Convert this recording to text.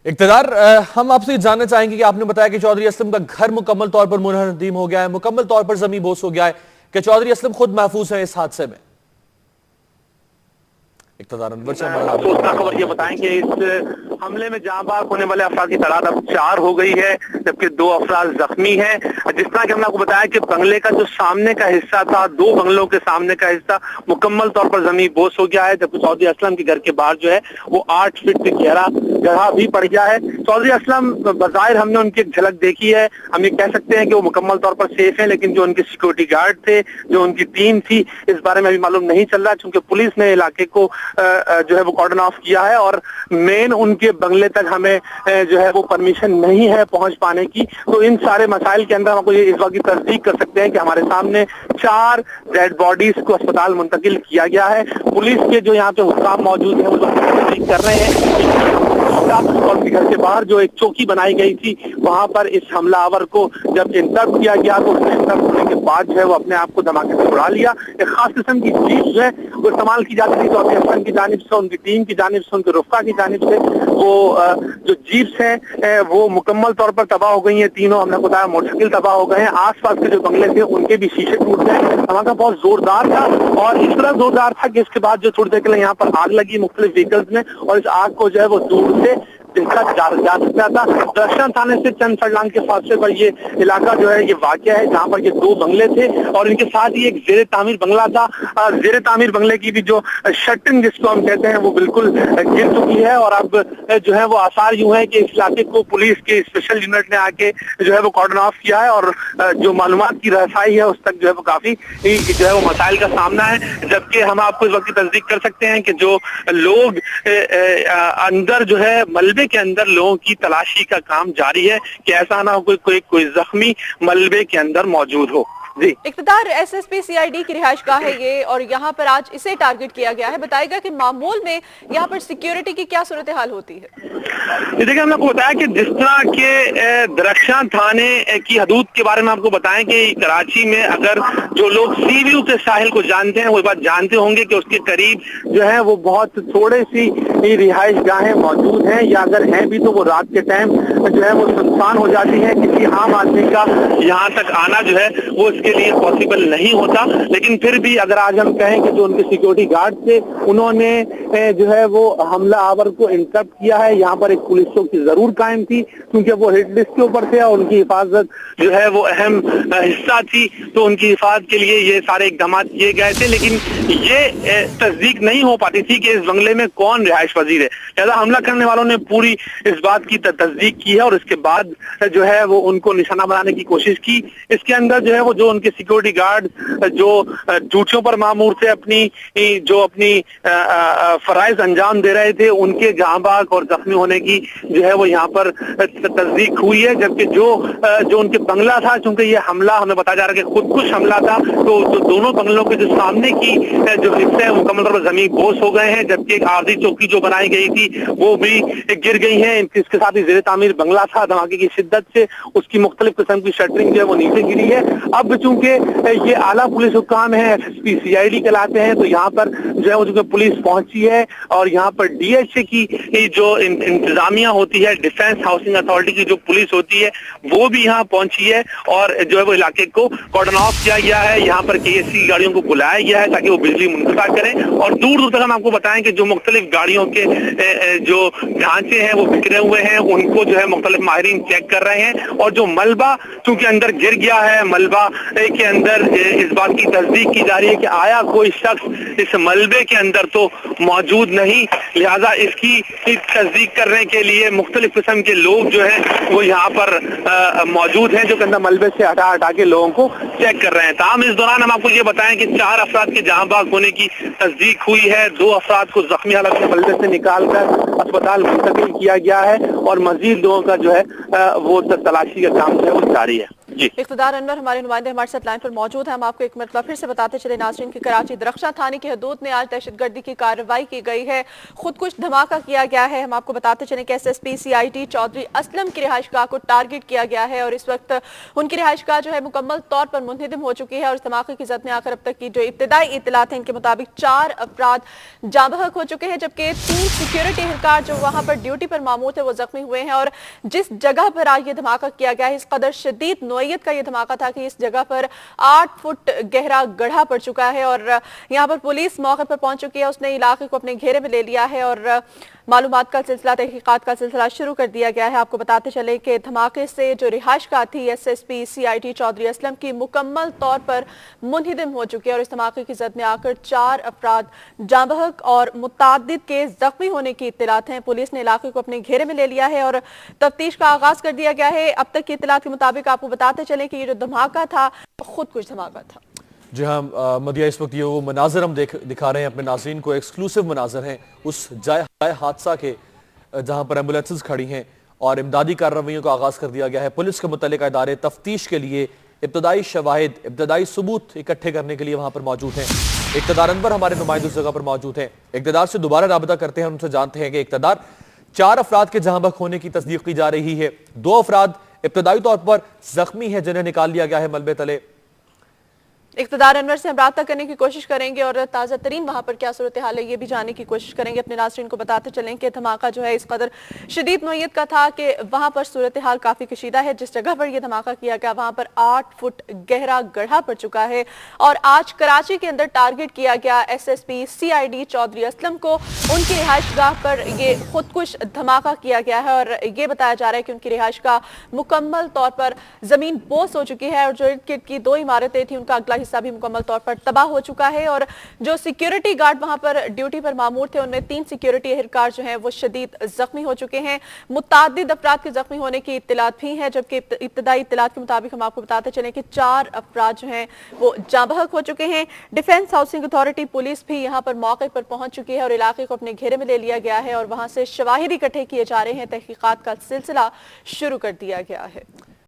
इक़्तिदार, हम आपसे जानना चाहेंगे कि आपने बताया कि चौधरी असलम का घर मुकम्मल तौर पर मुनहदीम हो गया है, मुकम्मल तौर पर जमीन बोस हो गया है, कि चौधरी असलम खुद महफूज है इस हादसे में। इक़्तिदार अनवर से सूचना खबर ये बताएं कि इस हमले में जाँ बाग होने वाले अफराद की तादाद अब 4 हो गई है, जबकि 2 अफराद जख्मी हैं। जिस तरह कि हमने आपको बताया कि बंगले का जो सामने का हिस्सा था, 2 बंगलों के सामने का हिस्सा मुकम्मल तौर पर जमीन बोस हो गया है, जबकि चौधरी असलम के घर के बाहर जो है वो 8 फीट गहरा गड्ढा भी पड़ गया है। चौधरी असलम बज़ाहिर हमने उनकी एक झलक देखी है, हम ये कह सकते हैं कि वो मुकम्मल तौर पर सेफ है, लेकिन जो उनके सिक्योरिटी गार्ड थे, जो उनकी टीम थी, इस बारे में अभी मालूम नहीं चल रहा, क्योंकि पुलिस ने इलाके को जो है वो कॉर्डन ऑफ किया है और मेन उनके बंगले तक हमें जो है वो परमिशन नहीं है पहुंच पाने की। तो इन सारे मसाइल के अंदर हम आपको इस बात की तस्दीक कर सकते हैं कि हमारे सामने 4 डेड बॉडीज को अस्पताल मुंतकिल किया गया है। पुलिस के जो यहाँ पे हुक्काम मौजूद है वो तस्दीक कर रहे हैं और घर के बाहर जो एक चौकी बनाई गई थी वहां पर इस हमलावर को जब इंटरप्ट किया गया तो उसने इंटरप्ट होने के बाद जो है वो अपने आप को धमाके से उड़ा लिया। एक खास किस्म की जीप जो है वो इस्तेमाल की जाती थी चौधरी असलम की जानिब से, उनकी टीम की जानिब से, उनके रुफ़का की जानिब से। वो जो जीप्स हैं वो मुकम्मल तौर पर तबाह हो गई हैं, तीनों हमने बताया मोटरसाइकिल तबाह हो गए हैं। आसपास के जो बंगले थे उनके भी शीशे टूट गए। धमाका बहुत जोरदार था और इस तरह जोरदार था कि इसके बाद जो थोड़ी देर के लिए यहाँ पर आग लगी मुख्तलिफ व्हीकल्स में और इस आग को जो है वो दूर से देखा जा सकता था। दर्शन थाने से चंद फरलांग के फासले पर ये इलाका जो है ये वाक़या है, जहाँ पर ये 2 बंगले थे और इनके साथ ही एक जेर तामीर बंगला था। जेर तामीर बंगले की भी जो शटरिंग जिसको हम कहते हैं वो बिल्कुल गिर चुकी है और अब जो है वो आसार यूं है कि इस इलाके को पुलिस के स्पेशल यूनिट ने आके जो है वो कॉर्डन ऑफ किया है और जो मालूमात की रसाई है उस तक जो है वो काफी जो है वो मसाइल का सामना है। जबकि हम आपको इस वक्त की तस्दीक कर सकते हैं कि जो लोग अंदर जो है मलबे के अंदर लोगों की तलाशी का काम जारी है कि ऐसा ना हो कोई जख्मी मलबे के अंदर मौजूद हो। जी इक़्तिदार, एसएसपी सीआईडी की रिहाइशगाह है ये और यहाँ पर आज इसे टारगेट किया गया है। बताएगा कि मामूल में यहाँ पर सिक्योरिटी की क्या सूरत हाल होती है? देखिए, हमने आपको बताया कि जिस तरह के दरख्शां थाने की हदूद के बारे में आपको बताएं कि कराची में अगर जो लोग सी व्यू के साहिल को जानते हैं वो बात जानते होंगे कि उसके करीब जो है वो बहुत थोड़े सी रिहाइश गाहें मौजूद हैं, या अगर हैं भी तो वो रात के टाइम जो है वो सुनसान हो जाती है। किसी आम आदमी का यहाँ तक आना जो है वो इसके लिए पॉसिबल नहीं होता। लेकिन फिर भी अगर आज हम कहें कि जो उनके सिक्योरिटी गार्ड थे उन्होंने जो है वो हमला आवर को इंटरप्ट किया है। यहाँ पर एक पुलिस चौकी जरूर कायम थी क्योंकि वो हिट लिस्ट के ऊपर थे और उनकी हिफाजत जो है वो अहम हिस्सा थी, तो उनकी हिफाजत के लिए ये सारे इकदाम किए गए थे। लेकिन ये तस्दीक नहीं हो पाती थी कि इस बंगले में कौन रिहाइश पजीर है। लिहाजा हमला करने वालों ने पूरी इस बात की तस्दीक की है और इसके बाद जो है वो उनको निशाना बनाने की कोशिश की। इसके अंदर जो है वो जो उनके सिक्योरिटी गार्ड जो ड्यूटियों पर मामूर थे, अपनी फराइज अंजाम दे रहे थे, उनके जहां बाग और जख्मी होने की जो है वो यहाँ पर तस्दीक हुई है। जबकि जो उनके बंगला था, चूंकि ये हमला हमें बताया जा रहा है कि खुदकुश हमला था, तो दोनों बंगलों के जो सामने की जो हिस्से हैं मुकम्मल तौर पर जमीन बोस हो गए हैं। जबकि एक आरजी चौकी जो बनाई गई थी वो भी गिर गई है। इसके साथ ही जेर तामीर बंगला था, धमाके की शिद्दत से उसकी मुख्तलिफ किस्म की शटरिंग जो है वो नीचे गिरी है। अब चूंकि ये आला पुलिस हुक्काम है, एसएसपी सीआईडी कहलाते हैं, तो यहाँ पर जो है वो चूंकि पुलिस पहुंची है और यहाँ पर डीएचए की जो इंतजामिया होती है, डिफेंस हाउसिंग अथॉरिटी की जो पुलिस होती है, वो भी यहाँ पहुंची है और जो है वो इलाके को कॉर्डन ऑफ किया गया है। यहाँ पर केएससी गाड़ियों को बुलाया गया है ताकि वो बिजली मुनक़ता करें और दूर दूर तक हम आपको बताएं कि जो मुख्तलिफ गाड़ियों के जो ढांचे हैं वो बिखरे हुए हैं, उनको जो है मुख्तलिफ माहिरीन चेक कर रहे हैं। और जो मलबा चूंकि अंदर गिर गया है, मलबा के अंदर इस बात की तस्दीक की जा रही है कि आया कोई शख्स इस मलबे के अंदर तो मौजूद नहीं। लिहाजा इसकी तस्दीक करने के लिए मुख्तलिफ किस्म के लोग जो है वो यहाँ पर मौजूद हैं, जो कि अंदर मलबे से हटा के लोगों को चेक कर रहे हैं। ताहम इस दौरान हम आपको ये बताएं कि 4 अफराद के जहां बाग होने की तस्दीक हुई है, 2 अफराद को जख्मी हालत में मलबे से निकालकर अस्पताल मुंतकिल किया गया है और मजीद लोगों का जो है वो तलाशी का काम जो है वो जारी है। जी। इक़्तिदार अनवर हमारे नुमाइंदे हमारे साथ लाइन पर मौजूद हैं। हम आपको एक मरतबा फिर से बताते चले नाज़रीन कि कराची दरख्शां थाने की हदूद में आज दहशतगर्दी की कार्रवाई की गई है, खुद कुछ धमाका किया गया है। हम आपको बताते चले कि SSP CID चौधरी असलम की रिहाइशगाह को टारगेट किया गया है और इस वक्त उनकी रिहाइशगाह जो है मुकम्मल तौर पर मुनहदिम हो चुकी है और इस धमाके की जद में आकर अब तक की जो इब्तदाई इत्तलात हैं इनके मुताबिक 4 अफराद जाँ बहक हो चुके हैं, जबकि 3 सिक्योरिटी एहलकार जो वहां पर ड्यूटी पर मामूर थे वो जख्मी हुए हैं। और जिस जगह पर आज ये धमाका किया गया है इस कदर शदीद नोयत का ये धमाका था कि इस जगह पर 8 फुट गहरा गड्ढा पड़ चुका है और यहाँ पर पुलिस मौके पर पहुंच चुकी है। उसने इलाके को अपने घेरे में ले लिया है और मालूमात का सिलसिला, तहकीकात का सिलसिला शुरू कर दिया गया है। आपको बताते चले कि धमाके से जो रिहाइशगाह थी SSP CID चौधरी असलम की मुकम्मल तौर पर मुनहदिम हो चुकी है और इस धमाके की जद में आकर 4 अफराद जाँ बहक और मुतादिद के जख्मी होने की इत्तलात हैं। पुलिस ने इलाके को अपने घेरे में ले लिया है और तफ्तीश का आगाज कर दिया गया है। अब तक की इत्तलात के मुताबिक आपको बताते चले कि ये जो धमाका था खुद कुछ धमाका था। जी हाँ मदिया, इस वक्त ये वो मनाजर हम दिखा रहे हैं अपने नाज़रीन को, एक्सक्लूसिव मनाजर हैं उस जाए हादसा के जहां पर एम्बुलेंसेस खड़ी हैं और इमदादी कार्रवाइयों का आगाज कर दिया गया है। पुलिस के मुतल्लिका इदारे तफ्तीश के लिए इब्तदाई शवाहिद, इब्तदाई सबूत इकट्ठे करने के लिए वहां पर मौजूद हैं। इक़्तिदार अनवर हमारे नुमाइंदे उस जगह पर मौजूद हैं। इक़्तिदार से दोबारा राबता करते हैं, उनसे जानते हैं कि इक़्तिदार 4 अफराद के जहां बहक होने की तस्दीक की जा रही है, 2 अफराद इब्तदाई तौर पर जख्मी है जिन्हें निकाल लिया गया है मलबे तले। इक़्तिदार अनवर से हम राब्ता करने की कोशिश करेंगे और ताज़ा तरीन वहाँ पर क्या सूरत हाल है ये भी जानने की कोशिश करेंगे। अपने नाज़रीन को बताते चलें कि धमाका जो है इस कदर शदीद नोयत का था कि वहाँ पर सूरत हाल काफ़ी कशीदा है। जिस जगह पर यह धमाका किया गया वहाँ पर 8 फुट गहरा गड्ढा पड़ चुका है और आज कराची के अंदर टारगेट किया गया SSP CID चौधरी असलम को। उनकी रिहाइशगाह पर ये खुद कुछ धमाका किया गया है और ये बताया जा रहा है कि उनकी रिहाइशगाह मुकम्मल तौर पर ज़मीन बोस हो चुकी है और जो इर्द की 2 इमारतें थी उनका अगला हिस्सा भी मुकम्मल तौर पर तबाह हो चुका है। और जो सिक्योरिटी गार्ड वहां पर ड्यूटी पर मामूर थे उनमें 3 सिक्योरिटी एहलकार जो हैं वो शदीद जख्मी हो चुके हैं। मुतादिद अफराद के जख्मी होने की इत्तलात भी हैं, जबकि इब्तदाई इत्तलात के मुताबिक हम आपको बताते चलें कि 4 अफराद जो हैं वो जाँ बहक हो चुके हैं। डिफेंस हाउसिंग अथॉरिटी पुलिस भी यहाँ पर मौके पर पहुंच चुकी है और इलाके को अपने घेरे में ले लिया गया है और वहां से शवाहिद इकट्ठे किए जा रहे हैं, तहकीकात का सिलसिला शुरू कर दिया गया है।